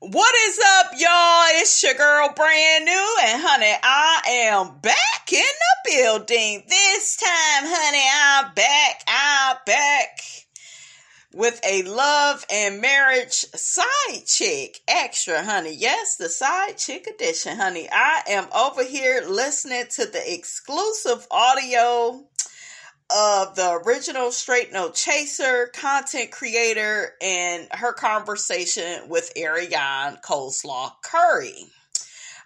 What is up, y'all? It's your girl, Brand New, and honey, I am back in the building. This time, honey, I'm back with a love and marriage side chick extra, honey. Yes, the side chick edition, honey. I am over here listening to the exclusive audio of the original Straight No Chaser content creator and her conversation with Arionne Coleslaw Curry.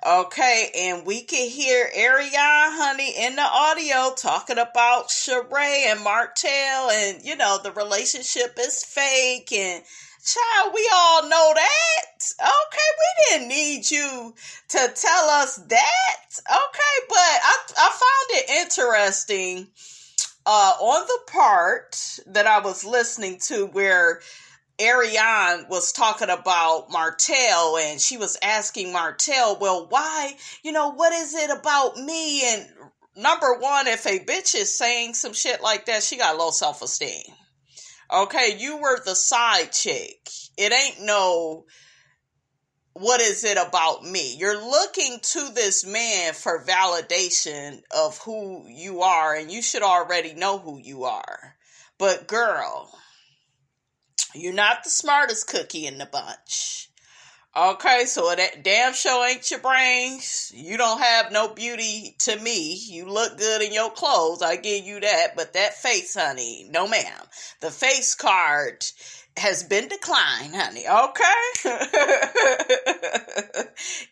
Okay, and we can hear Arionne, honey, in the audio talking about Sheree and Martell, and the relationship is fake, and child, we all know that. Okay, we didn't need you to tell us that. Okay, but I found it interesting on the part that I was listening to where Arionne was talking about Martell, and she was asking Martell, well, why, what is it about me? And number one, if a bitch is saying some shit like that, she got low self-esteem. Okay, you were the side chick. It ain't no, what is it about me? You're looking to this man for validation of who you are, and you should already know who you are. But girl, you're not the smartest cookie in the bunch. Okay, so that damn show ain't your brains. You don't have no beauty to me. You look good in your clothes, I give you that. But that face, honey, no ma'am. The face card has been declined, honey, okay?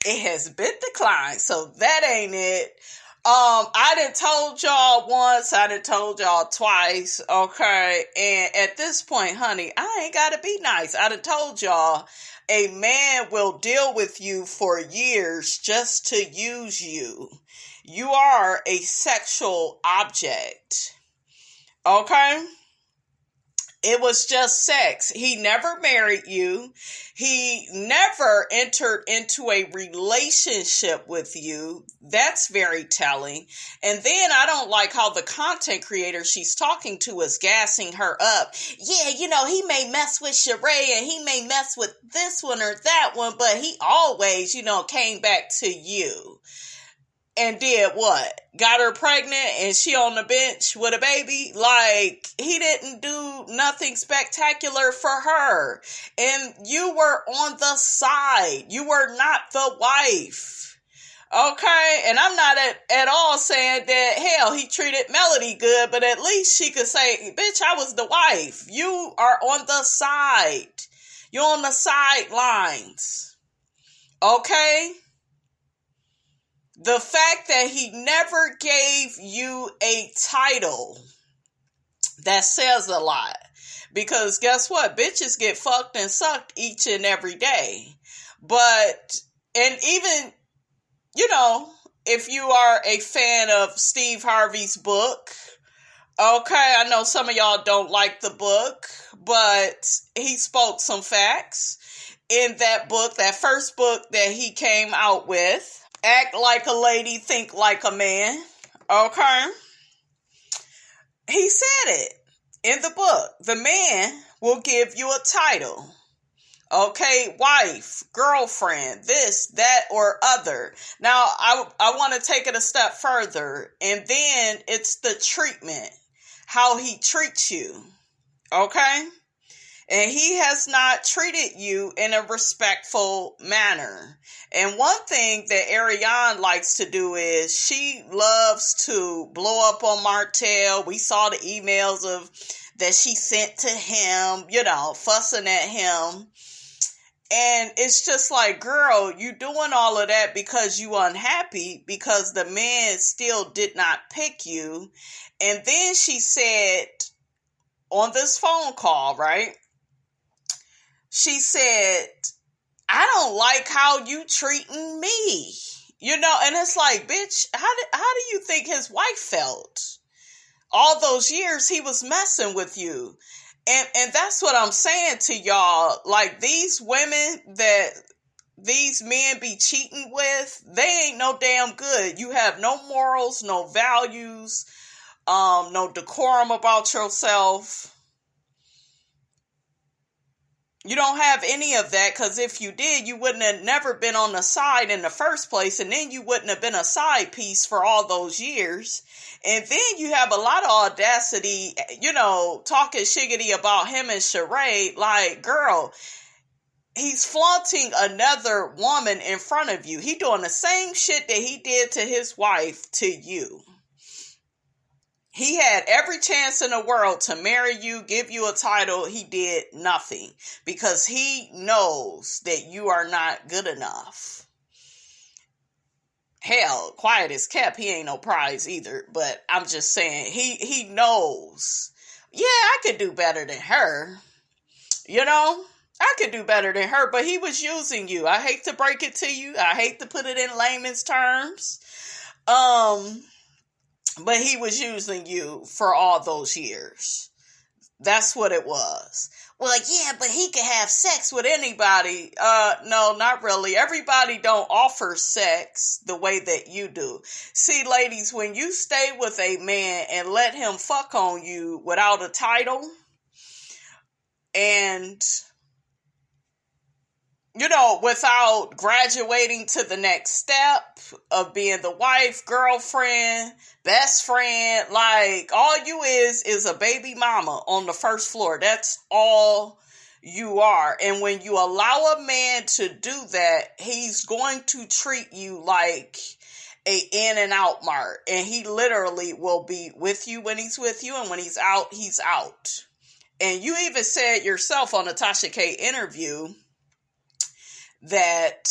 It has been declined, so that ain't it. I done told y'all once, I done told y'all twice, okay? And at this point, honey, I ain't gotta be nice. I done told y'all, a man will deal with you for years just to use you. You are a sexual object, okay? It was just sex. He never married you. He never entered into a relationship with you. That's very telling. And then I don't like how the content creator she's talking to is gassing her up. Yeah, he may mess with Sheree and he may mess with this one or that one, but he always, came back to you. And did what? Got her pregnant and she on the bench with a baby? Like, he didn't do nothing spectacular for her. And you were on the side. You were not the wife. Okay? And I'm not at all saying that, hell, he treated Melody good, but at least she could say, bitch, I was the wife. You are on the side. You're on the sidelines. Okay? The fact that he never gave you a title, that says a lot. Because guess what? Bitches get fucked and sucked each and every day. But, and even, if you are a fan of Steve Harvey's book, okay, I know some of y'all don't like the book, but he spoke some facts in that book, that first book that he came out with. Act like a lady, think like a man. Okay? He said it in the book. The man will give you a title. Okay? Wife, girlfriend, this, that, or other. Now, I want to take it a step further. And then it's the treatment. How he treats you. Okay? And he has not treated you in a respectful manner. And one thing that Arionne likes to do is she loves to blow up on Martell. We saw the emails that she sent to him, fussing at him. And it's just like, girl, you doing all of that because you unhappy because the man still did not pick you. And then she said on this phone call, right? She said, I don't like how you treating me. And it's like, bitch, how do you think his wife felt? All those years he was messing with you. And that's what I'm saying to y'all. Like, these women that these men be cheating with, they ain't no damn good. You have no morals, no values, no decorum about yourself. You don't have any of that, because if you did, you wouldn't have never been on the side in the first place, and then you wouldn't have been a side piece for all those years. And then you have a lot of audacity, talking shiggity about him and Sheree. Like, girl, he's flaunting another woman in front of you. He doing the same shit that he did to his wife to you. He had every chance in the world to marry you, give you a title. He did nothing because he knows that you are not good enough. Hell, quiet as kept, he ain't no prize either. But I'm just saying, he knows. Yeah, I could do better than her. I could do better than her, but he was using you. I hate to break it to you. I hate to put it in layman's terms. But he was using you for all those years. That's what it was. Well, yeah, but he could have sex with anybody. No, not really. Everybody don't offer sex the way that you do. See, ladies, when you stay with a man and let him fuck on you without a title, and without graduating to the next step of being the wife, girlfriend, best friend, like, all you is a baby mama on the first floor. That's all you are. And when you allow a man to do that, he's going to treat you like a in and out mart. And he literally will be with you when he's with you, and when he's out. And you even said yourself on the Tasha K interview that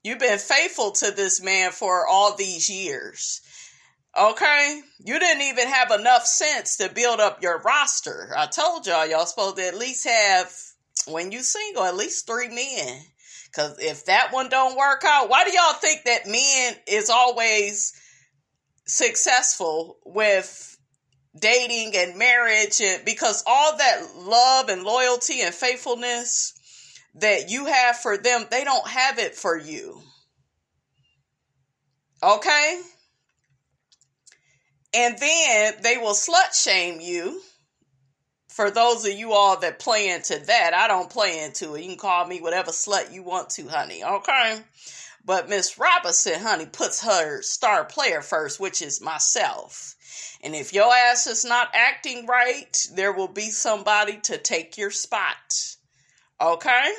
you've been faithful to this man for all these years. Okay? You didn't even have enough sense to build up your roster. I told y'all supposed to at least have, when you single, at least 3 men. Because if that one don't work out, why do y'all think that men is always successful with dating and marriage? Because all that love and loyalty and faithfulness that you have for them, they don't have it for you. Okay? And then they will slut shame you. For those of you all that play into that, I don't play into it. You can call me whatever slut you want to, honey. Okay? But Miss Robinson, honey, puts her star player first, which is myself. And if your ass is not acting right, there will be somebody to take your spot. Okay?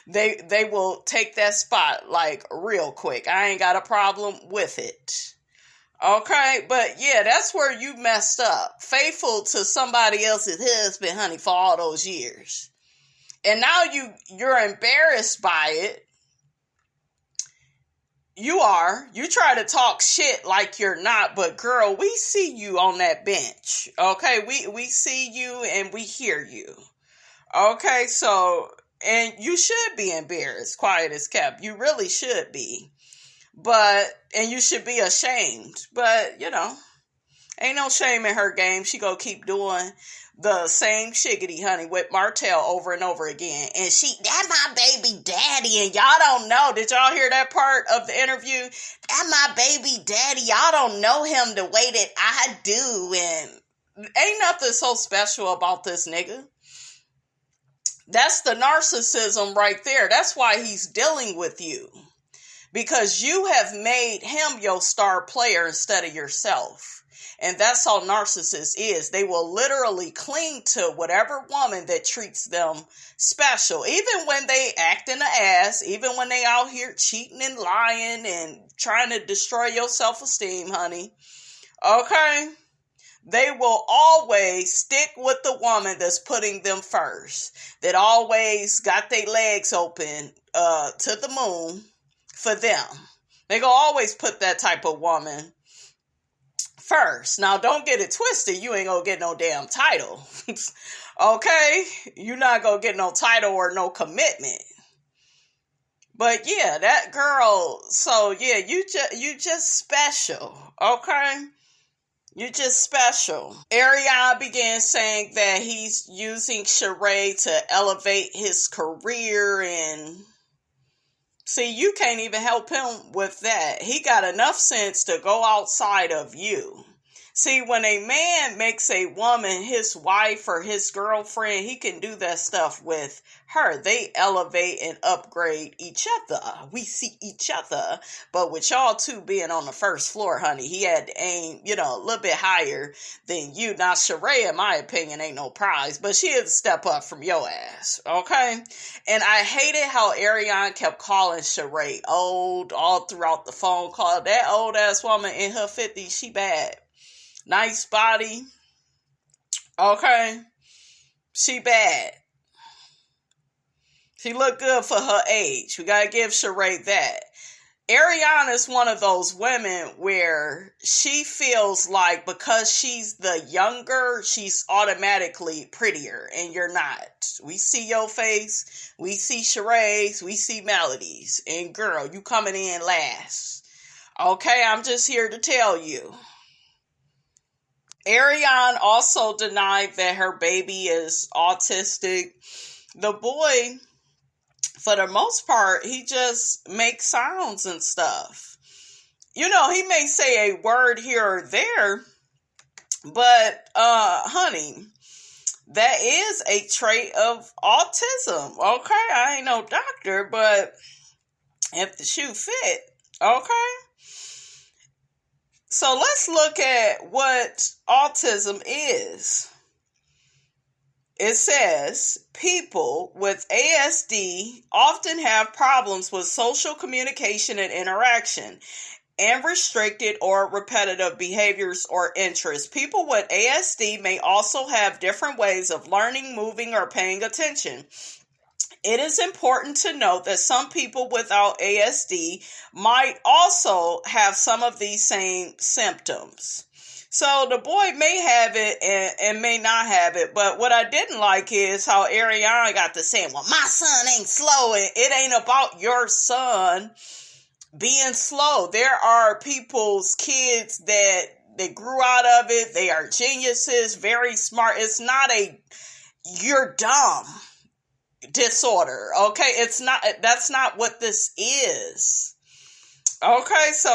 They will take that spot like real quick. I ain't got a problem with it. Okay? But yeah, that's where you messed up. Faithful to somebody else's husband, honey, for all those years. And now you're embarrassed by it. You are. You try to talk shit like you're not, but girl, we see you on that bench. Okay? We see you and we hear you. Okay, so, and you should be embarrassed, quiet as kept. You really should be. And you should be ashamed. But, ain't no shame in her game. She gonna keep doing the same shiggity, honey, with Martell over and over again. And that my baby daddy, and y'all don't know. Did y'all hear that part of the interview? That my baby daddy. Y'all don't know him the way that I do. And ain't nothing so special about this nigga. That's the narcissism right there. That's why he's dealing with you. Because you have made him your star player instead of yourself. And that's how narcissists is. They will literally cling to whatever woman that treats them special. Even when they act in the ass, even when they out here cheating and lying and trying to destroy your self-esteem, honey. Okay? They will always stick with the woman that's putting them first. That always got their legs open to the moon for them. They gonna always put that type of woman first. Now, don't get it twisted. You ain't gonna get no damn title. Okay? You're not gonna get no title or no commitment. But yeah, that girl, so yeah, you just special. Okay? You're just special. Arionne began saying that he's using Sheree to elevate his career, and see, you can't even help him with that. He got enough sense to go outside of you. See, when a man makes a woman his wife or his girlfriend, he can do that stuff with her. They elevate and upgrade each other. We see each other. But with y'all two being on the first floor, honey, he had to aim, a little bit higher than you. Now, Sheree, in my opinion, ain't no prize, but she is a step up from your ass, okay? And I hated how Arionne kept calling Sheree old all throughout the phone call. That old ass woman in her 50s, she bad. Nice body. Okay. She bad. She look good for her age. We gotta give Sheree that. Arionne is one of those women where she feels like because she's the younger, she's automatically prettier, and you're not. We see your face, we see Sheree's, we see Melody's, and girl, you coming in last. Okay, I'm just here to tell you. Arionne also denied that her baby is autistic. The boy, for the most part, he just makes sounds and stuff. He may say a word here or there, but, honey, that is a trait of autism. Okay, I ain't no doctor, but if the shoe fit, okay. So let's look at what autism is. It says people with ASD often have problems with social communication and interaction and restricted or repetitive behaviors or interests. People with ASD may also have different ways of learning, moving, or paying attention. It is important to note that some people without ASD might also have some of these same symptoms. So the boy may have it and may not have it, but what I didn't like is how Arionne got to saying, well, my son ain't slow, and it ain't about your son being slow. There are people's kids that they grew out of it. They are geniuses, very smart. It's not you're dumb disorder, okay? That's not what this is. Okay, so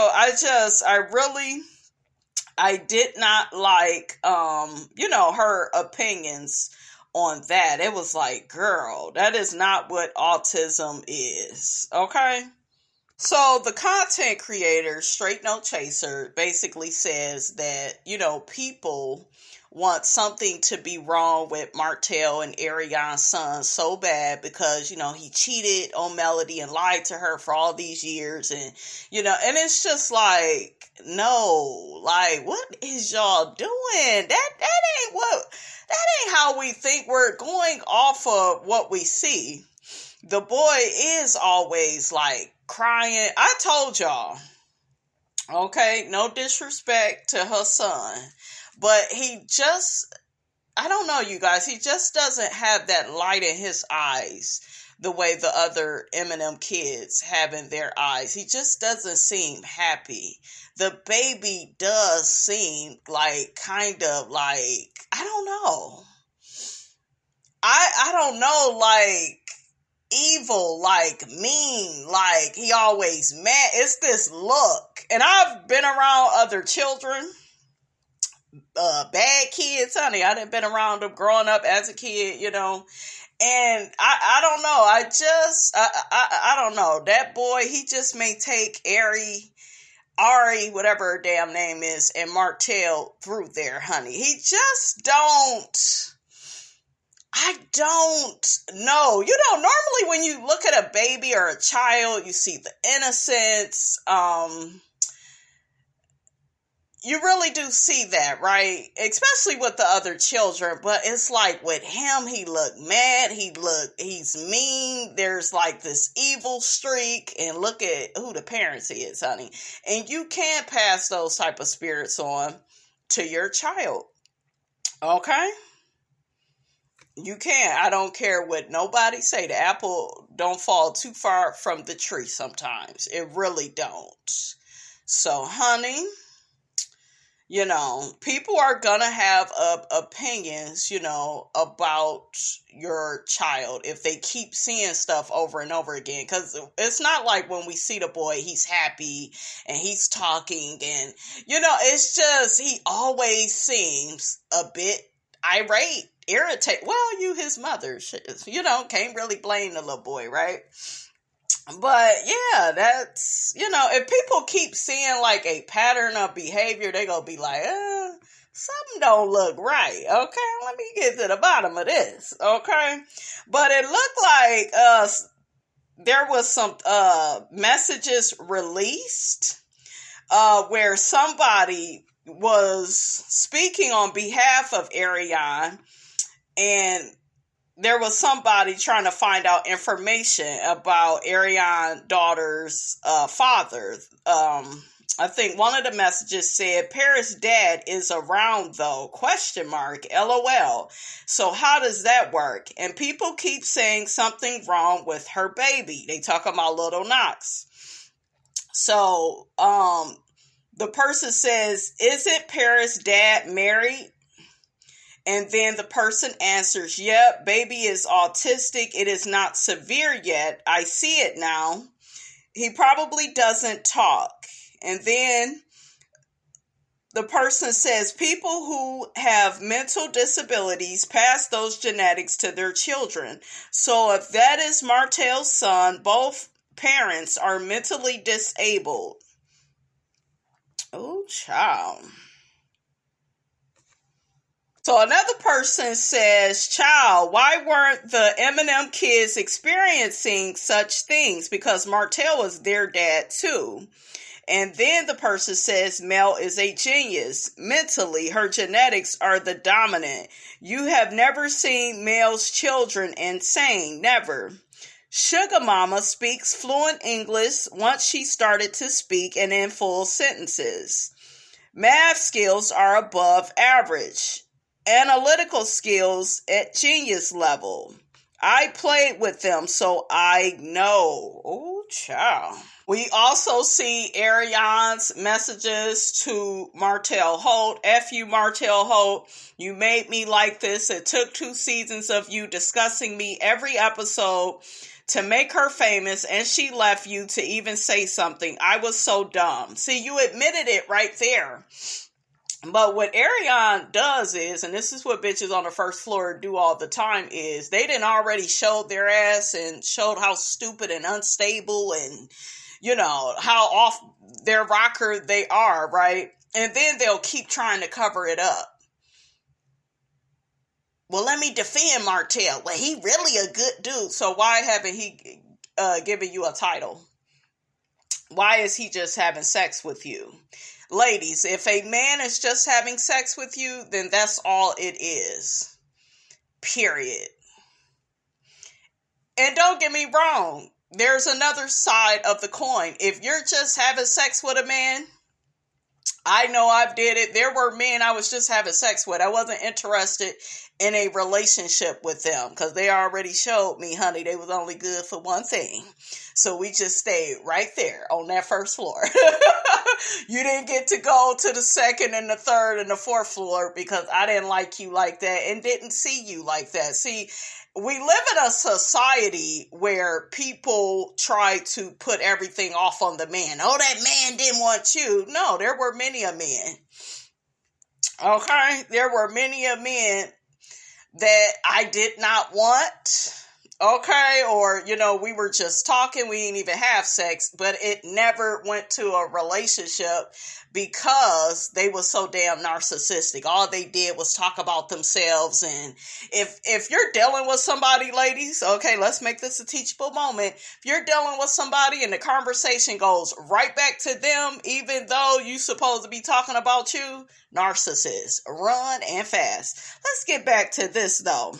I did not like her opinions on that. It was like, girl, that is not what autism is. Okay? So the content creator, Straight No Chaser, basically says that, people want something to be wrong with Martell and Arionne's son so bad because, he cheated on Melody and lied to her for all these years. And, and it's just like, no, like, what is y'all doing? That ain't how we think. We're going off of what we see. The boy is always like crying. I told y'all, okay, no disrespect to her son, but I don't know, you guys, he just doesn't have that light in his eyes the way the other Eminem kids have in their eyes. He just doesn't seem happy. The baby does seem like, kind of like, I don't know. I don't know, like, evil, like mean, like he always mad. It's this look. And I've been around other children, bad kids, honey. I done been around them growing up as a kid, and I don't know. I don't know. That boy, he just may take Ari, whatever her damn name is, and Martell through there, honey. He just I don't know. Normally when you look at a baby or a child, you see the innocence. You really do see that, right? Especially with the other children. But it's like with him, he looked mad. He's mean. There's like this evil streak. And look at who the parents is, honey. And you can't pass those type of spirits on to your child. Okay? You can't. I don't care what nobody say. The apple don't fall too far from the tree sometimes. It really don't. So, honey, People are gonna have opinions, about your child if they keep seeing stuff over and over again. Because it's not like when we see the boy, he's happy and he's talking, and it's just he always seems a bit irate, irritated. Well, you his mother, can't really blame the little boy, right? But yeah, that's, if people keep seeing like a pattern of behavior, they gonna be like, something don't look right. Okay, let me get to the bottom of this. Okay. But it looked like there was some messages released where somebody was speaking on behalf of Arionne, and there was somebody trying to find out information about Arionne's daughter's father. I think one of the messages said, Paris' dad is around though, ? LOL. So how does that work? And people keep saying something wrong with her baby. They talk about little Knox. So the person says, isn't Paris' dad married? And then the person answers, yep, baby is autistic. It is not severe yet. I see it now. He probably doesn't talk. And then the person says, people who have mental disabilities pass those genetics to their children. So if that is Martell's son, both parents are mentally disabled. Oh, child. So another person says, child, why weren't the Eminem kids experiencing such things? Because Martell was their dad too. And then the person says, Mel is a genius. Mentally, her genetics are the dominant. You have never seen Mel's children insane. Never. Sugar Mama speaks fluent English once she started to speak and in full sentences. Math skills are above average. Analytical skills at genius level. I played with them, so I know. Oh, child. We also see Arionne's messages to Martell Holt. F you, Martell Holt. You made me like this. It took 2 seasons of you discussing me every episode to make her famous, and she left you to even say something. I was so dumb. See, you admitted it right there. But what Arionne does is, and this is what bitches on the first floor do all the time, is they didn't already showed their ass and showed how stupid and unstable and, how off their rocker they are, right? And then they'll keep trying to cover it up. Well, let me defend Martell. Well, he really a good dude. So why haven't he given you a title? Why is he just having sex with you? Ladies, if a man is just having sex with you, then that's all it is. Period. And don't get me wrong, there's another side of the coin. If you're just having sex with a man, I know I've did it. There were men I was just having sex with. I wasn't interested in a relationship with them because they already showed me, honey, they was only good for one thing. So we just stayed right there on that first floor. You didn't get to go to the second and the third and the fourth floor because I didn't like you like that and didn't see you like that. See, we live in a society where people try to put everything off on the man. Oh, that man didn't want you. No, there were many a men. Okay? There were many a men that I did not want. Okay? Or, we were just talking. We didn't even have sex. But it never went to a relationship because they were so damn narcissistic. All they did was talk about themselves. And if you're dealing with somebody, ladies, okay, let's make this a teachable moment. If you're dealing with somebody and the conversation goes right back to them, even though you're supposed to be talking about you, narcissist, run and fast. Let's get back to this though.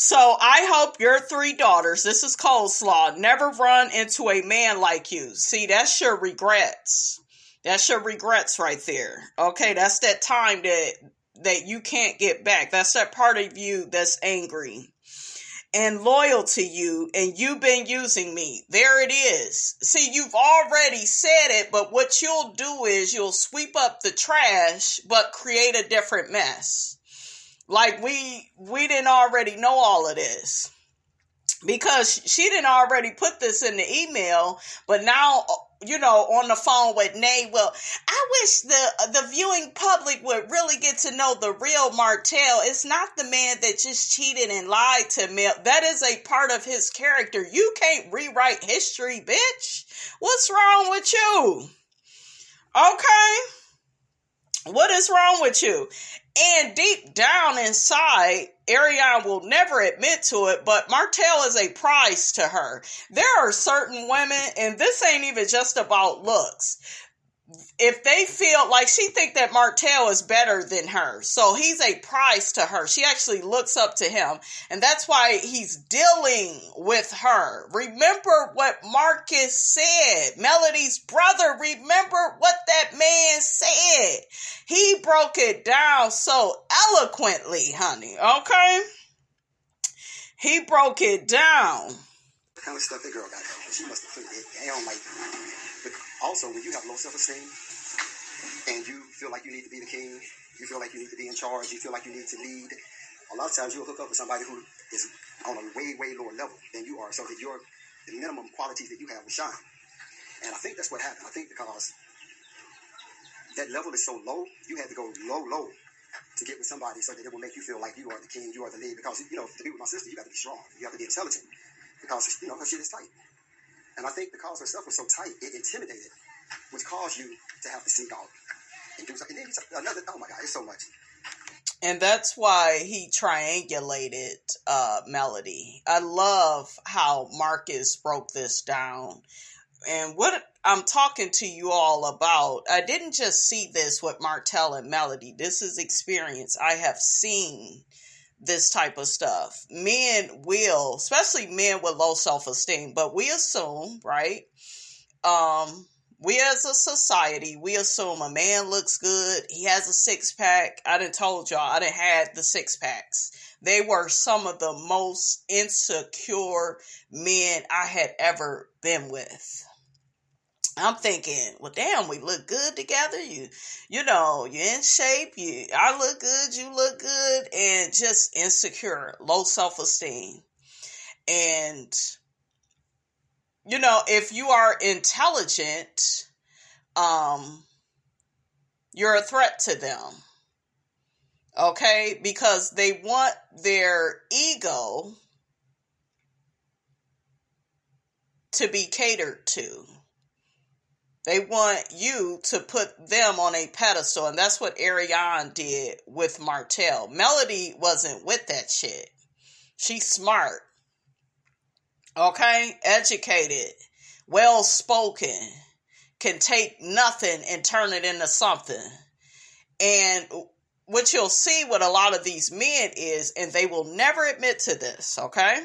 So I hope your 3 daughters, this is coleslaw, never run into a man like you. See, that's your regrets. That's your regrets right there. Okay, that's that time that you can't get back. That's that part of you that's angry. and loyal to you, and you've been using me. There it is. See, you've already said it, but what you'll do is you'll sweep up the trash, but create a different mess. Like we didn't already know all of this. Because she didn't already put this in the email, but now, on the phone with Nay, well, I wish the viewing public would really get to know the real Martell. It's not the man that just cheated and lied to me. That is a part of his character. You can't rewrite history, bitch. What's wrong with you? Okay? What is wrong with you? And deep down inside, Arionne will never admit to it, but Martell is a prize to her. There are certain women, and this ain't even just about looks. If they feel like she think that Martell is better than her, so he's a prize to her. She actually looks up to him, and that's why he's dealing with her. Remember what Marcus said, Melody's brother. Remember what that man said. He broke it down so eloquently, honey. Okay, he broke it down. The kind of stuff that girl got, she must have put it down like. But also, when you have low self-esteem and you feel like you need to be the king, you feel like you need to be in charge, you feel like you need to lead, a lot of times you'll hook up with somebody who is on a way, way lower level than you are, so that the minimum qualities that you have will shine. And I think that's what happened. I think because that level is so low, you had to go low to get with somebody so that it will make you feel like you are the king, you are the lead. Because, to be with my sister, you got to be strong. You have to be intelligent. Because, her shit is tight. And I think because her stuff was so tight, it intimidated, which caused you to have to sneak out and do something. And then another, oh my God, it's so much. And that's why he triangulated Melody. I love how Marcus broke this down. And what I'm talking to you all about, I didn't just see this with Martell and Melody. This is experience. I have seen this type of stuff. Men will, especially men with low self-esteem, but we assume, right? We as a society, we assume a man looks good. He has a six-pack. I done told y'all, I done had the six-packs. They were some of the most insecure men I had ever been with. I'm thinking, well, damn, we look good together. You're in shape. I look good. You look good. And just insecure, low self-esteem. And, if you are intelligent, you're a threat to them. Okay? Because they want their ego to be catered to. They want you to put them on a pedestal, and that's what Arionne did with Martell. Melody wasn't with that shit. She's smart, okay? Educated, well-spoken, can take nothing and turn it into something. And what you'll see with a lot of these men is, and they will never admit to this, okay?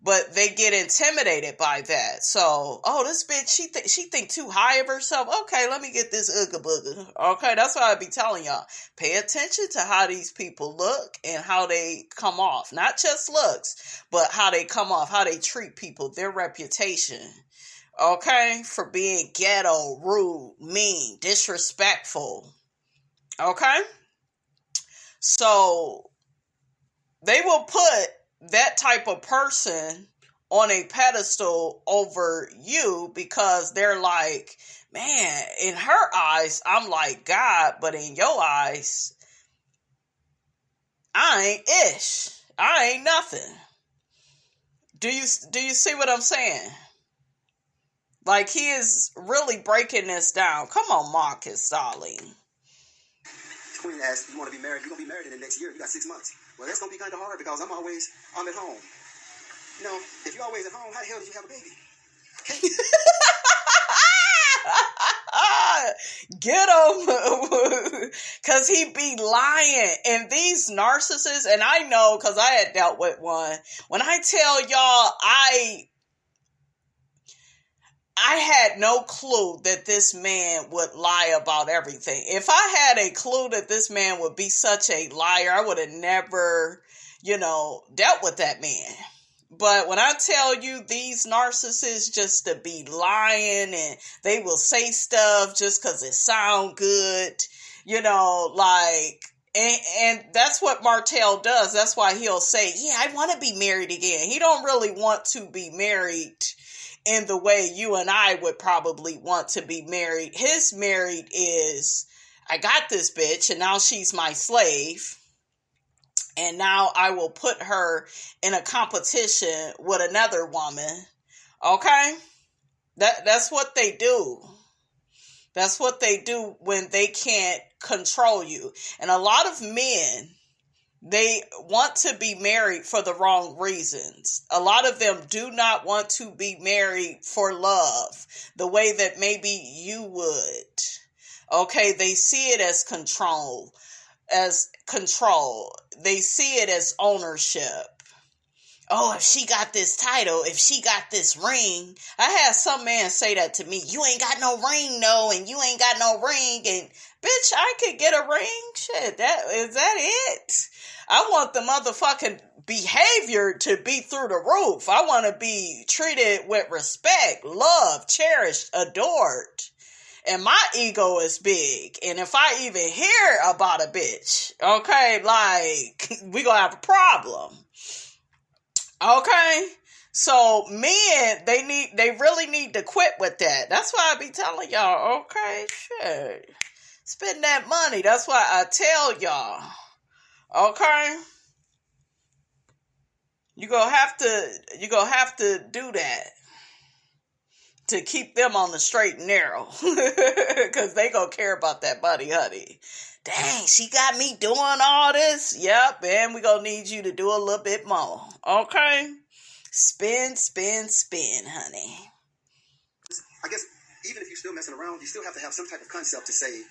But they get intimidated by that. So, this bitch, she think too high of herself. Okay, let me get this ooga booga. Okay, that's why I be telling y'all. Pay attention to how these people look and how they come off. Not just looks, but how they come off, how they treat people, their reputation. Okay, for being ghetto, rude, mean, disrespectful. Okay? So, they will put that type of person on a pedestal over you because they're like, man, in her eyes, I'm like God, but in your eyes, I ain't ish. I ain't nothing. Do you see what I'm saying? Like, he is really breaking this down. Come on, Marcus, darling. Queen asked, you want to be married? You're going to be married in the next year. You got 6 months. Well, that's going to be kind of hard because I'm at home. If you're always at home, how the hell did you have a baby? Get him. Because he be lying. And these narcissists, and I know because I had dealt with one. When I tell y'all, I had no clue that this man would lie about everything. If I had a clue that this man would be such a liar, I would have never, dealt with that man. But when I tell you these narcissists just to be lying and they will say stuff just because it sound good, like, and that's what Martell does. That's why he'll say, yeah, I want to be married again. He don't really want to be married in the way you and I would probably want to be married. His married is, I got this bitch and now she's my slave. And now I will put her in a competition with another woman. Okay? That's what they do. That's what they do when they can't control you. And a lot of men, they want to be married for the wrong reasons. A lot of them do not want to be married for love, the way that maybe you would. Okay? They see it as control. They see it as ownership. Oh, if she got this title, if she got this ring. I had some man say that to me. You ain't got no ring, no, and you ain't got no ring. And bitch, I could get a ring. Shit, is that it? I want the motherfucking behavior to be through the roof. I want to be treated with respect, love, cherished, adored. And my ego is big. And if I even hear about a bitch, okay, like, we gonna have a problem. Okay? So men, they really need to quit with that. That's why I be telling y'all, okay, shit. Spend that money. That's why I tell y'all. Okay? You gonna have to do that. To keep them on the straight and narrow. Because they gonna care about that money, honey. Dang, she got me doing all this. Yep, and we gonna need you to do a little bit more. Okay? Spin, honey. I guess even if you're still messing around, you still have to have some type of concept to say,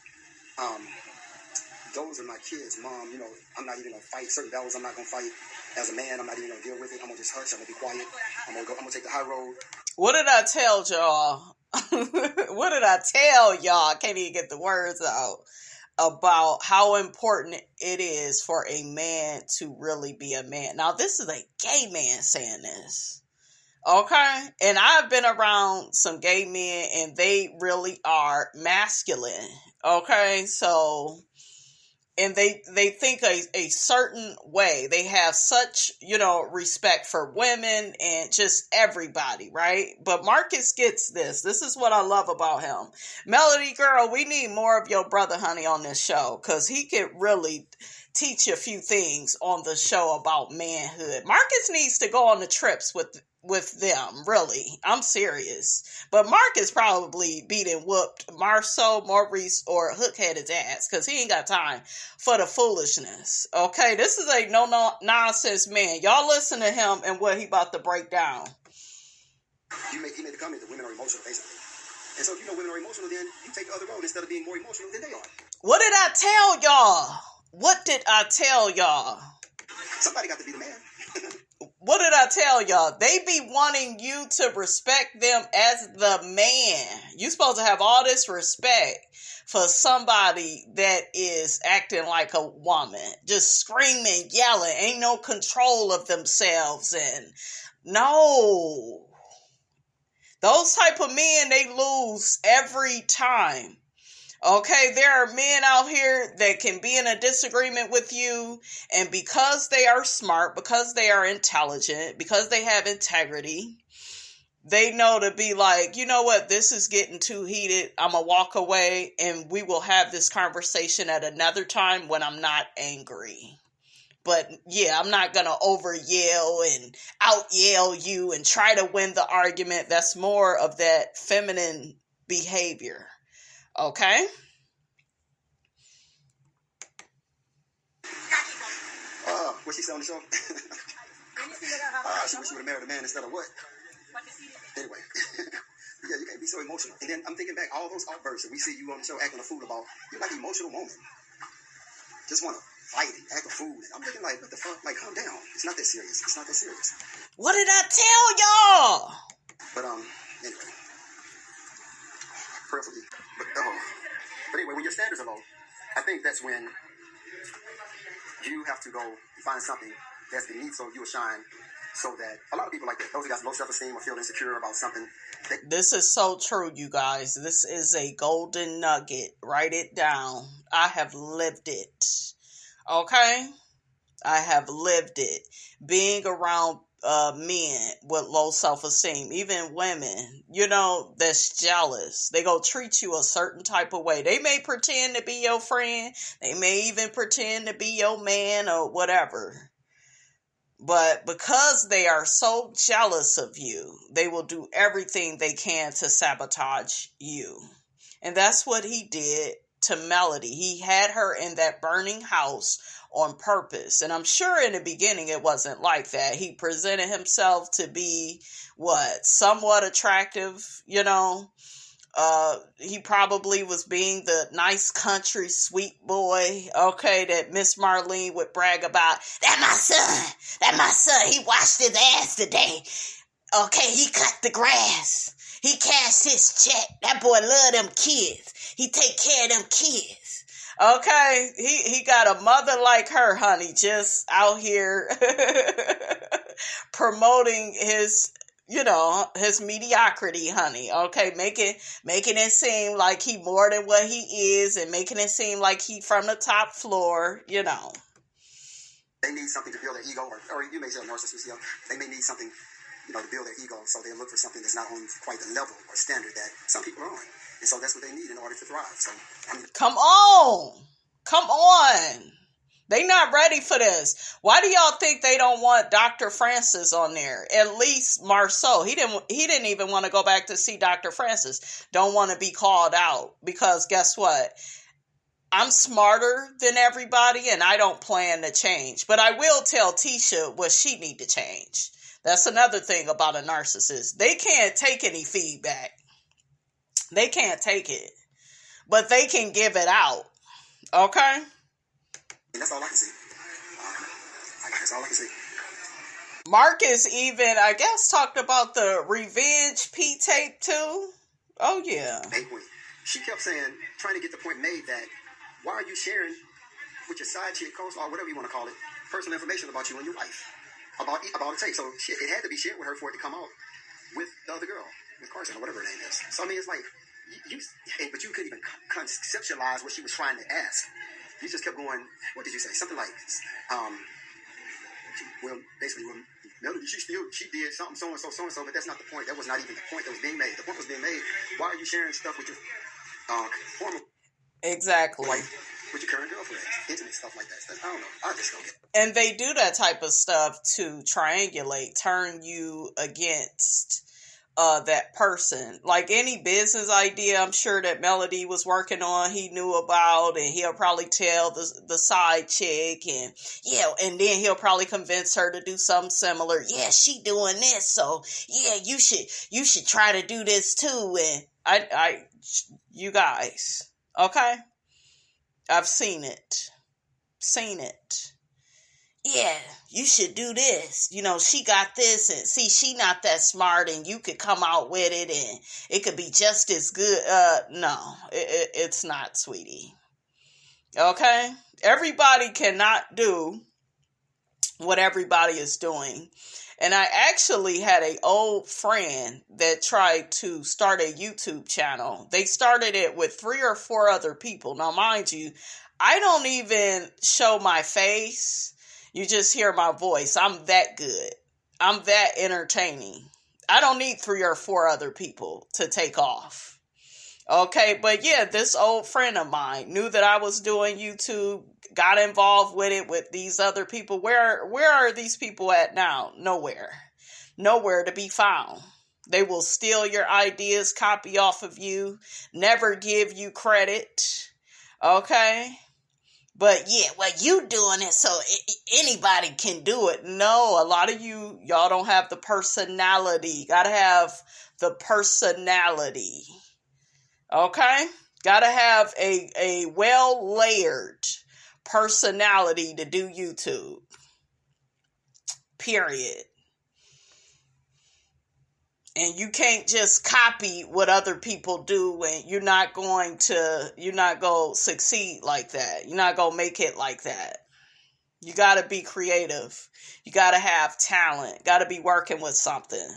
those are my kids, Mom. I'm not even gonna fight certain battles. I'm not gonna fight as a man. I'm not even gonna deal with it. I'm gonna just hush. I'm gonna be quiet. I'm gonna take the high road. What did I tell y'all? What did I tell y'all? I can't even get the words out about how important it is for a man to really be a man. Now, this is a gay man saying this. Okay? And I've been around some gay men and they really are masculine. Okay? So, and they think a certain way. They have such, respect for women and just everybody, right? But Marcus gets this. This is what I love about him. Melody girl, we need more of your brother, honey, on this show. Because he could really teach a few things on the show about manhood. Marcus needs to go on the trips with them, really. I'm serious. But Marcus probably beat and whooped Marceau, Maurice, or Hookhead his ass, because he ain't got time for the foolishness. Okay, this is a no-nonsense man. Y'all listen to him and what he about to break down. He made the comment that women are emotional, basically. And so if women are emotional, then you take the other road instead of being more emotional than they are. What did I tell y'all? What did I tell y'all? Somebody got to be the man. What did I tell y'all? They be wanting you to respect them as the man. You supposed to have all this respect for somebody that is acting like a woman. Just screaming, yelling, ain't no control of themselves. And no. Those type of men, they lose every time. Okay, there are men out here that can be in a disagreement with you, and because they are smart, because they are intelligent, because they have integrity, they know to be like, you know what, this is getting too heated. I'm going to walk away, and we will have this conversation at another time when I'm not angry. But yeah, I'm not going to over yell and out yell you and try to win the argument. That's more of that feminine behavior. Okay? What she said on the show? She wish she would have married a man instead of what? Anyway. Yeah, you can't be so emotional. And then I'm thinking back, all those outbursts that we see you on the show acting a fool about, you're like an emotional woman. Just want to fight and act a fool. I'm thinking like, what the fuck? Like, calm down. It's not that serious. It's not that serious. What did I tell y'all? But, anyway. Prayerfully. But anyway, when your standards are low, I think that's when you have to go find something that's beneath so you'll shine So that a lot of people like that, those who got low self-esteem or feel insecure about something. This is so true, you guys. This is a golden nugget. Write it down. I have lived it. Okay? I have lived it. Being around men with low self-esteem, even women, that's jealous. They go treat you a certain type of way. They may pretend to be your friend. They may even pretend to be your man or whatever. But because they are so jealous of you, they will do everything they can to sabotage you. And that's what he did to Melody. He had her in that burning house on purpose. And I'm sure in the beginning it wasn't like that. He presented himself to be somewhat attractive, he probably was being the nice country sweet boy, okay, that Miss Marlene would brag about. That my son, he washed his ass today. Okay, he cut the grass. He cashed his check. That boy love them kids. He take care of them kids. Okay, he got a mother like her, honey, just out here promoting his mediocrity, honey. Okay, making it seem like he more than what he is, and making it seem like he from the top floor. They need something to build their ego, or you may say a narcissist. They may need something, to build their ego. So they look for something that's not on quite the level or standard that some people are on, and so that's what they need in order to thrive. So come on. They not ready for this. Why do y'all think they don't want Dr. Francis on there? At least Marceau. He didn't even want to go back to see Dr. Francis. Don't want to be called out, because guess what? I'm smarter than everybody, and I don't plan to change. But I will tell Tisha what she need to change. That's another thing about a narcissist. They can't take any feedback. They can't take it. But they can give it out. Okay? That's all I can see. That's all I can see. Marcus even, I guess, talked about the Revenge P tape too. Oh, yeah. She kept saying, trying to get the point made that, why are you sharing with your side chick, or whatever you want to call it, personal information about you and your wife? About a tape. So it had to be shared with her for it to come out with the other girl, with Carson, or whatever her name is. So, I mean, it's like, but you couldn't even conceptualize what she was trying to ask. You just kept going, what did you say? Something like, basically, Melody, she did something, so-and-so, but that's not the point. That was not even the point that was being made. The point was being made, why are you sharing stuff with your former wife, with your current girlfriend? Intimate stuff like that. I don't know. I just don't get it. And they do that type of stuff to triangulate, turn you against that person. Like any business idea, I'm sure that Melody was working on, he knew about, and he'll probably tell the side chick, and and then he'll probably convince her to do something similar. Yeah, she doing this, so yeah, you should try to do this too. And you guys, okay, I've seen it. Yeah, you should do this. She got this, and see, she not that smart, and you could come out with it, and it could be just as good. No, it's not, sweetie. Okay? Everybody cannot do what everybody is doing. And I actually had an old friend that tried to start a YouTube channel. They started it with 3 or 4 other people. Now, mind you, I don't even show my face. You just hear my voice. I'm that good. I'm that entertaining. I don't need 3 or 4 other people to take off. Okay, but yeah, this old friend of mine knew that I was doing YouTube, got involved with it with these other people. Where are these people at now? Nowhere to be found. They will steal your ideas, copy off of you, never give you credit. Okay? But yeah, well, you doing it, so anybody can do it. No, a lot of y'all don't have the personality. You gotta have the personality. Okay? Gotta have a well-layered personality to do YouTube. Period. And you can't just copy what other people do, and you're not going to succeed like that. You're not going to make it like that. You got to be creative. You got to have talent. Got to be working with something.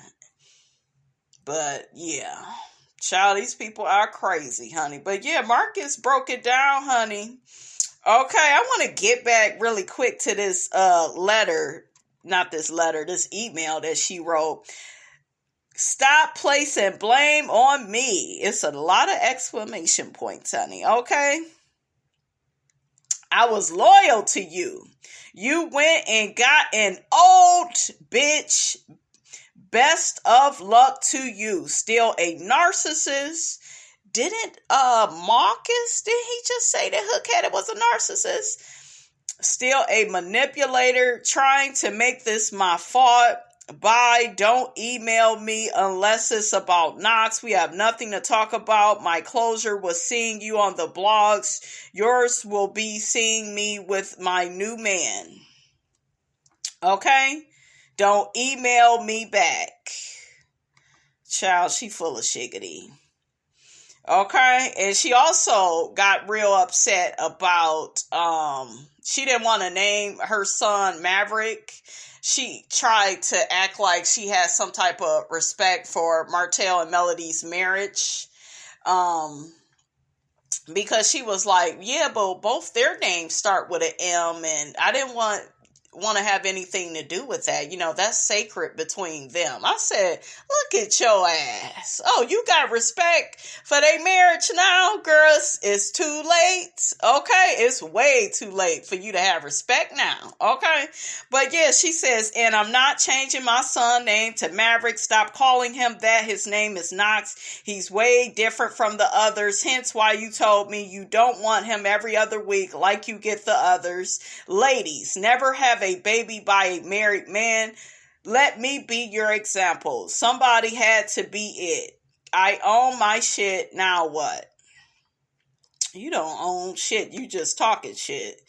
But yeah, child, these people are crazy, honey. But yeah, Marcus broke it down, honey. Okay, I want to get back really quick to this letter. Not this letter, this email that she wrote. Stop placing blame on me. It's a lot of exclamation points, honey. Okay? I was loyal to you. You went and got an old bitch. Best of luck to you. Still a narcissist. Didn't Marcus, did he just say that Hookheaded was a narcissist? Still a manipulator, trying to make this my fault. Bye. Don't email me unless it's about Knox. We have nothing to talk about. My closure was seeing you on the blogs. Yours will be seeing me with my new man. Okay? Don't email me back. Child, she full of shiggity. Okay? And she also got real upset about, she didn't want to name her son Maverick. She tried to act like she has some type of respect for Martell and Melody's marriage. Because she was like, yeah, but both their names start with an M, and I didn't want to have anything to do with that. You know, that's sacred between them. I said, look at your ass. Oh, you got respect for their marriage now, girls. It's too late. Okay. It's way too late for you to have respect now. Okay. But yeah, she says, and I'm not changing my son's name to Maverick. Stop calling him that. His name is Knox. He's way different from the others. Hence why you told me you don't want him every other week like you get the others. Ladies, never have a baby by a married man. Let me be your example. Somebody had to be it. I own my shit. Now what? You don't own shit. You just talking shit.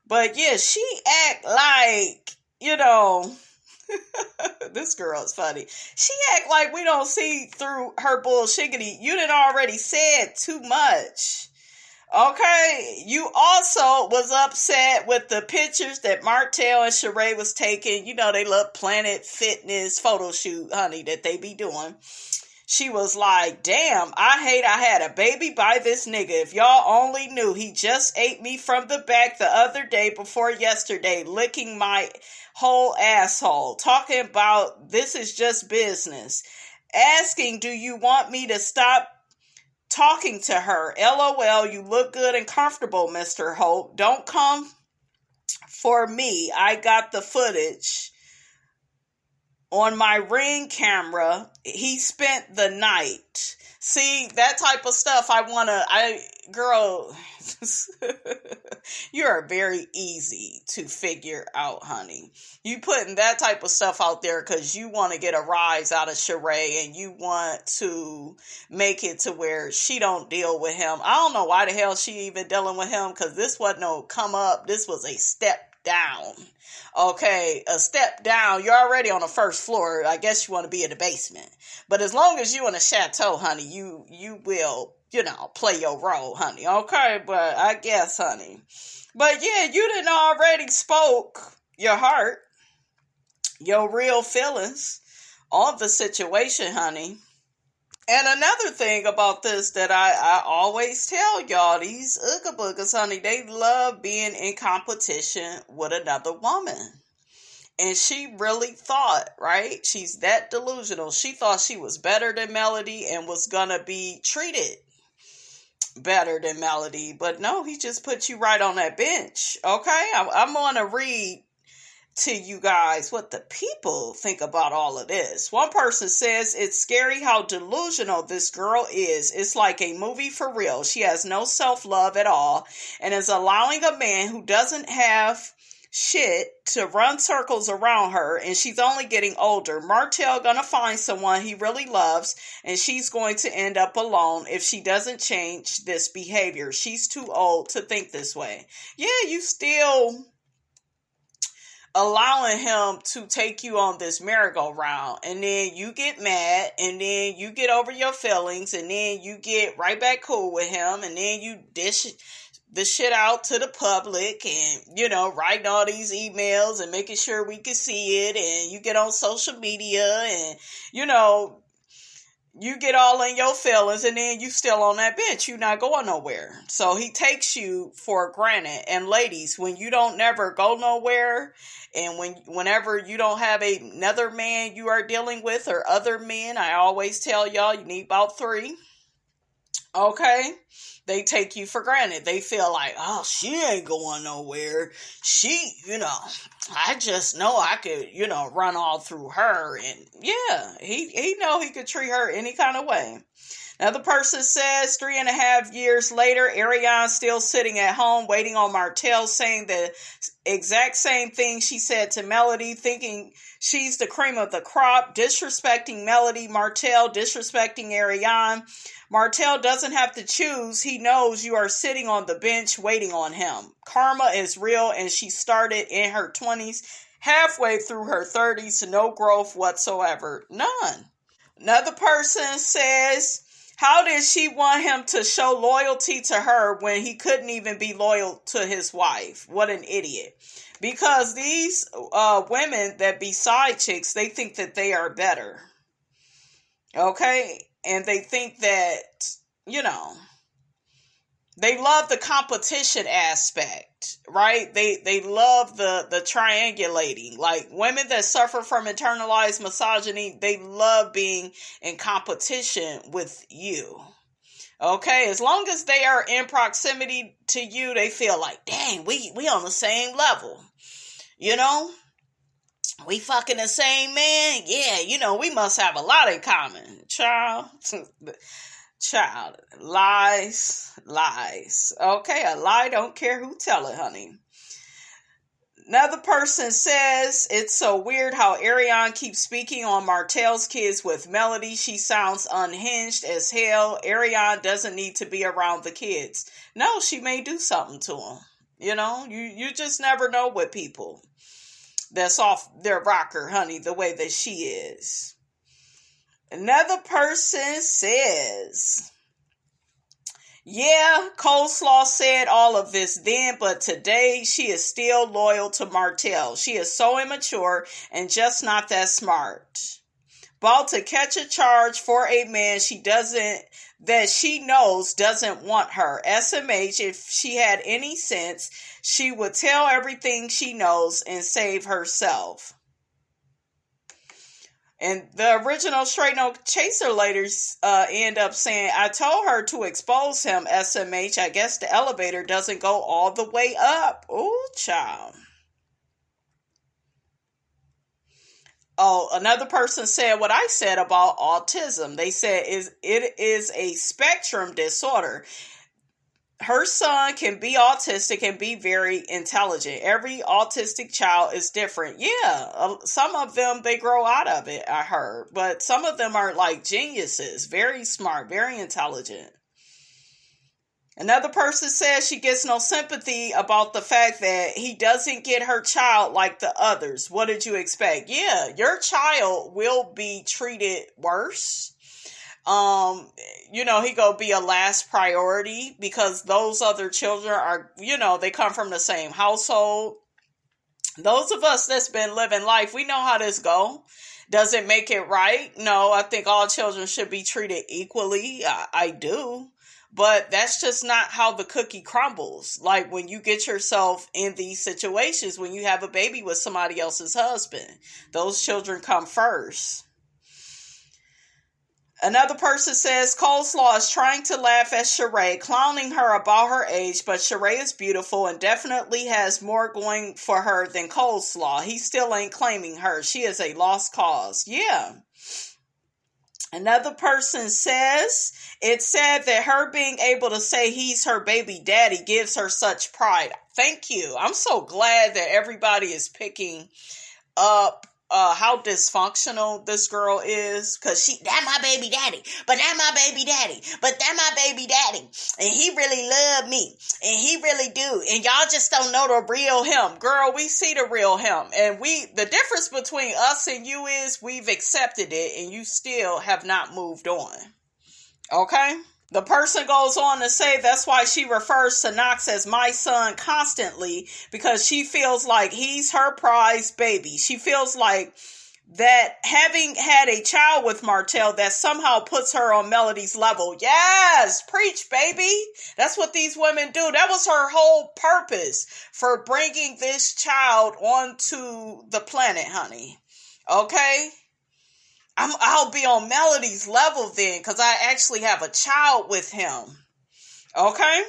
But yeah, she act like, you know, this girl is funny. She act like we don't see through her bullshiggity. You done already said too much. Okay, you also was upset with the pictures that Martell and Sheree was taking. You know, they love Planet Fitness photo shoot, honey, that they be doing. She was like, damn, I hate I had a baby by this nigga. If y'all only knew, he just ate me from the back the other day before yesterday, licking my whole asshole. Talking about this is just business. Asking, do you want me to stop talking to her? LOL, you look good and comfortable, Mr. Hope. Don't come for me. I got the footage on my Ring camera. He spent the night. See, that type of stuff girl, you are very easy to figure out, honey. You putting that type of stuff out there because you want to get a rise out of Sheree and you want to make it to where she don't deal with him. I don't know why the hell she even dealing with him, because this wasn't no come up. This was a step down. Okay, a step down. You're already on the first floor. I guess you want to be in the basement. But as long as you in a chateau, honey, you will, you know, play your role, honey. Okay, but I guess, honey. But yeah, you done already spoke your heart, your real feelings on the situation, honey. And another thing about this that I always tell y'all, these Ooga Boogers, honey, they love being in competition with another woman. And she really thought, right? She's that delusional. She thought she was better than Melody and was going to be treated better than Melody. But no, he just put you right on that bench. Okay? I'm going to read to you guys what the people think about all of this. One person says, it's scary how delusional this girl is. It's like a movie for real. She has no self-love at all and is allowing a man who doesn't have shit to run circles around her, and she's only getting older. Martell gonna find someone he really loves, and she's going to end up alone if she doesn't change this behavior. She's too old to think this way. Yeah, you still allowing him to take you on this merry-go-round, and then you get mad, and then you get over your feelings, and then you get right back cool with him, and then you the shit out to the public and, you know, writing all these emails and making sure we can see it, and you get on social media and, you know, you get all in your feelings, and then you still on that bench. You're not going nowhere. So he takes you for granted. And ladies, when you don't never go nowhere, and whenever you don't have another man you are dealing with or other men, I always tell y'all you need about 3. Okay? They take you for granted. They feel like, oh, she ain't going nowhere. She, you know, I just know I could, you know, run all through her. And yeah, he know he could treat her any kind of way. Another person says 3.5 years later, Arionne still sitting at home waiting on Martell, saying the exact same thing she said to Melody, thinking she's the cream of the crop, disrespecting Melody. Martell disrespecting Arionne. Martell doesn't have to choose. He knows you are sitting on the bench waiting on him. Karma is real, and she started in her 20s, halfway through her 30s, no growth whatsoever. None. Another person says, how did she want him to show loyalty to her when he couldn't even be loyal to his wife? What an idiot. Because these women that be side chicks, they think that they are better. Okay? And they think that, you know, they love the competition aspect, right? They love the triangulating. Like women that suffer from internalized misogyny, they love being in competition with you. Okay? As long as they are in proximity to you, they feel like, dang, we on the same level. You know? We fucking the same man? Yeah, you know, we must have a lot in common. Child. Lies. Okay, a lie don't care who tell it, honey. Another person says, it's so weird how Arionne keeps speaking on Martell's kids with Melody. She sounds unhinged as hell. Arionne doesn't need to be around the kids. No, she may do something to them. You know, you just never know with people that's off their rocker, honey, the way that she is. Another person says, yeah, Coleslaw said all of this then, but today she is still loyal to Martell. She is so immature and just not that smart. About to catch a charge for a man that she knows doesn't want her. SMH, if she had any sense, she would tell everything she knows and save herself. And the original Straight No Chaser ladies end up saying, I told her to expose him, SMH. I guess the elevator doesn't go all the way up. Ooh, child. Oh, another person said what I said about autism. They said it is a spectrum disorder. Her son can be autistic and be very intelligent. Every autistic child is different. Yeah, some of them, they grow out of it, I heard. But some of them are like geniuses, very smart, very intelligent. Another person says she gets no sympathy about the fact that he doesn't get her child like the others. What did you expect? Yeah, your child will be treated worse. You know, he gonna be a last priority because those other children are, you know, they come from the same household. Those of us that's been living life, we know how this go. Does it make it right? No, I think all children should be treated equally. I do. But that's just not how the cookie crumbles. Like when you get yourself in these situations, when you have a baby with somebody else's husband, those children come first. Another person says Coleslaw is trying to laugh at Sheree, clowning her about her age, but Sheree is beautiful and definitely has more going for her than Coleslaw. He still ain't claiming her. She is a lost cause. Yeah. Another person says it's sad that her being able to say he's her baby daddy gives her such pride. Thank you. I'm so glad that everybody is picking up how dysfunctional this girl is, because that my baby daddy, but that my baby daddy, but that my baby daddy, and he really love me, and he really do, and y'all just don't know the real him. Girl, we see the real him, and the difference between us and you is we've accepted it, and you still have not moved on. Okay? The person goes on to say that's why she refers to Knox as my son constantly, because she feels like he's her prized baby. She feels like that having had a child with Martell, that somehow puts her on Melody's level. Yes, preach, baby. That's what these women do. That was her whole purpose for bringing this child onto the planet, honey. Okay? I'll be on Melody's level then, because I actually have a child with him. Okay?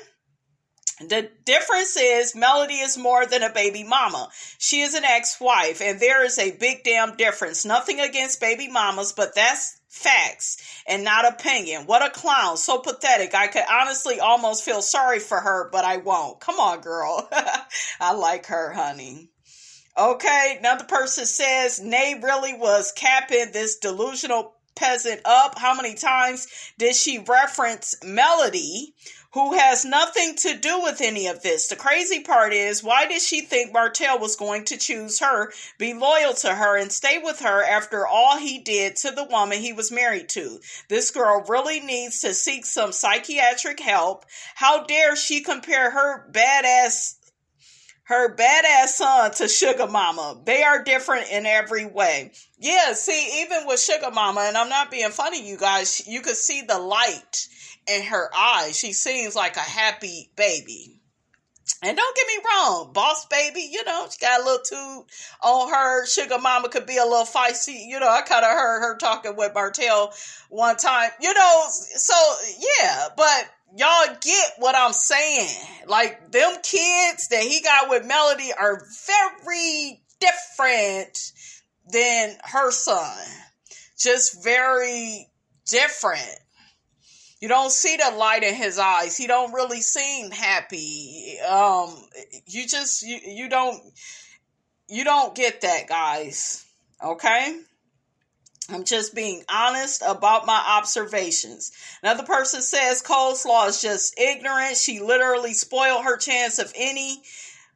The difference is Melody is more than a baby mama. She is an ex-wife, and there is a big damn difference. Nothing against baby mamas, but that's facts and not opinion. What a clown. So pathetic. I could honestly almost feel sorry for her, but I won't. Come on, girl. I like her, honey. Okay, another person says, Nay really was capping this delusional peasant up. How many times did she reference Melody, who has nothing to do with any of this? The crazy part is, why did she think Martell was going to choose her, be loyal to her, and stay with her after all he did to the woman he was married to? This girl really needs to seek some psychiatric help. How dare she compare her badass son to Sugar Mama. They are different in every way. Yeah, see, even with Sugar Mama, and I'm not being funny, you guys, you could see the light in her eyes. She seems like a happy baby. And don't get me wrong, boss baby, she got a little toot on her. Sugar Mama could be a little feisty. I kind of heard her talking with Martell one time, so yeah, but y'all get what I'm saying. Like, them kids that he got with Melody are very different than her son. Just very different. You don't see the light in his eyes. He don't really seem happy. You don't get that, guys. Okay? I'm just being honest about my observations. Another person says coleslaw is just ignorant. She literally spoiled her chance of any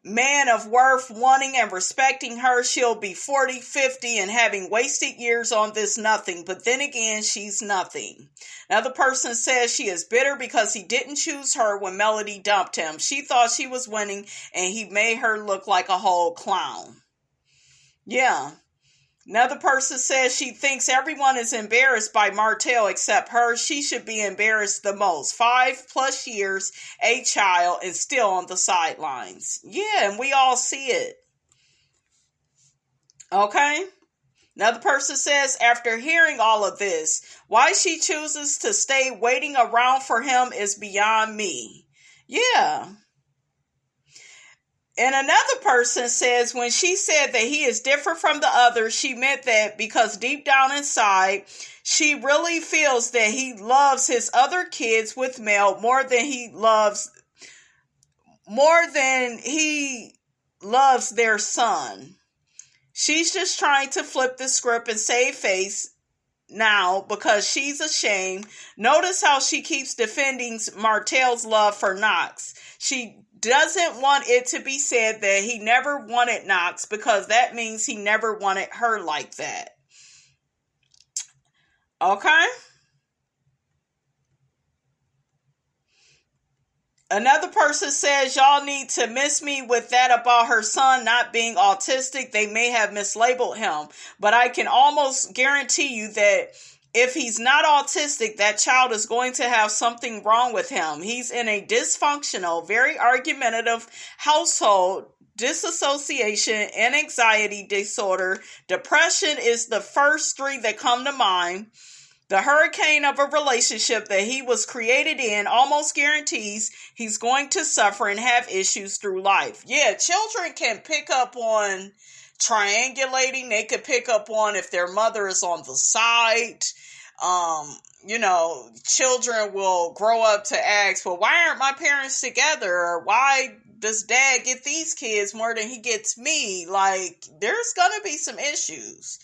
man of worth wanting and respecting her. She'll be 40, 50 and having wasted years on this nothing. But then again, she's nothing. Another person says she is bitter because he didn't choose her when Melody dumped him. She thought she was winning and he made her look like a whole clown. Yeah. Another person says she thinks everyone is embarrassed by Martell except her. She should be embarrassed the most. 5+ years, a child, and still on the sidelines. Yeah, and we all see it. Okay? Another person says, after hearing all of this, why she chooses to stay waiting around for him is beyond me. Yeah. And another person says when she said that he is different from the others, she meant that because deep down inside, she really feels that he loves his other kids with Mel more than he loves their son. She's just trying to flip the script and save face now because she's ashamed. Notice how she keeps defending Martell's love for Knox. She doesn't want it to be said that he never wanted Knox because that means he never wanted her like that. Okay? Another person says, y'all need to miss me with that about her son not being autistic. They may have mislabeled him, but I can almost guarantee you that if he's not autistic, that child is going to have something wrong with him. He's in a dysfunctional, very argumentative household. Disassociation and anxiety disorder. Depression is the first three that come to mind. The hurricane of a relationship that he was created in almost guarantees he's going to suffer and have issues through life. Yeah, children can pick up on triangulating. They could pick up on if their mother is on the side. Children will grow up to ask, well, why aren't my parents together? Or why does dad get these kids more than he gets me? Like, there's going to be some issues,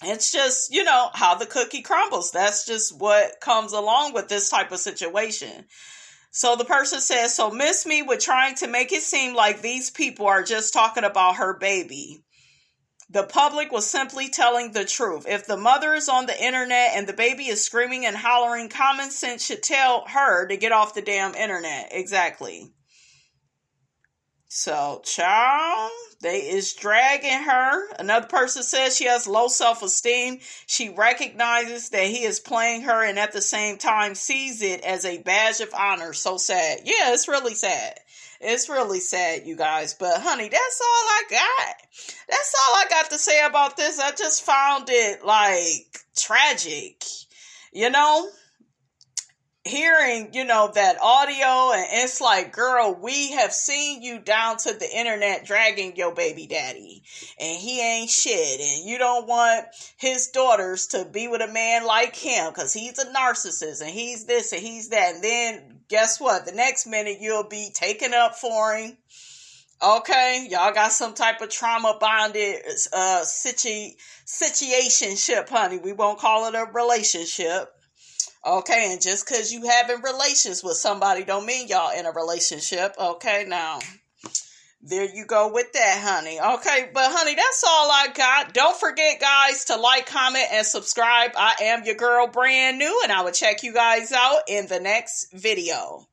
It's just, how the cookie crumbles. That's just what comes along with this type of situation. So the person says, so miss me with trying to make it seem like these people are just talking about her baby. The public was simply telling the truth. If the mother is on the internet and the baby is screaming and hollering, common sense should tell her to get off the damn internet. Exactly. So, child, they is dragging her. Another person says she has low self-esteem. She recognizes that he is playing her and at the same time sees it as a badge of honor. So sad. Yeah, it's really sad. It's really sad, you guys. But, honey, that's all I got. That's all I got to say about this. I just found it, like, tragic. You know? Hearing, that audio, and it's like, girl, we have seen you down to the internet dragging your baby daddy, and he ain't shit, and you don't want his daughters to be with a man like him, because he's a narcissist, and he's this, and he's that, and then, guess what, the next minute, you'll be taken up for him. Okay, y'all got some type of trauma bonded situationship, honey. We won't call it a relationship. Okay, and just because you having relations with somebody don't mean y'all in a relationship. Okay, now, there you go with that, honey. Okay, but honey, that's all I got. Don't forget, guys, to like, comment, and subscribe. I am your girl, brand new, and I will check you guys out in the next video.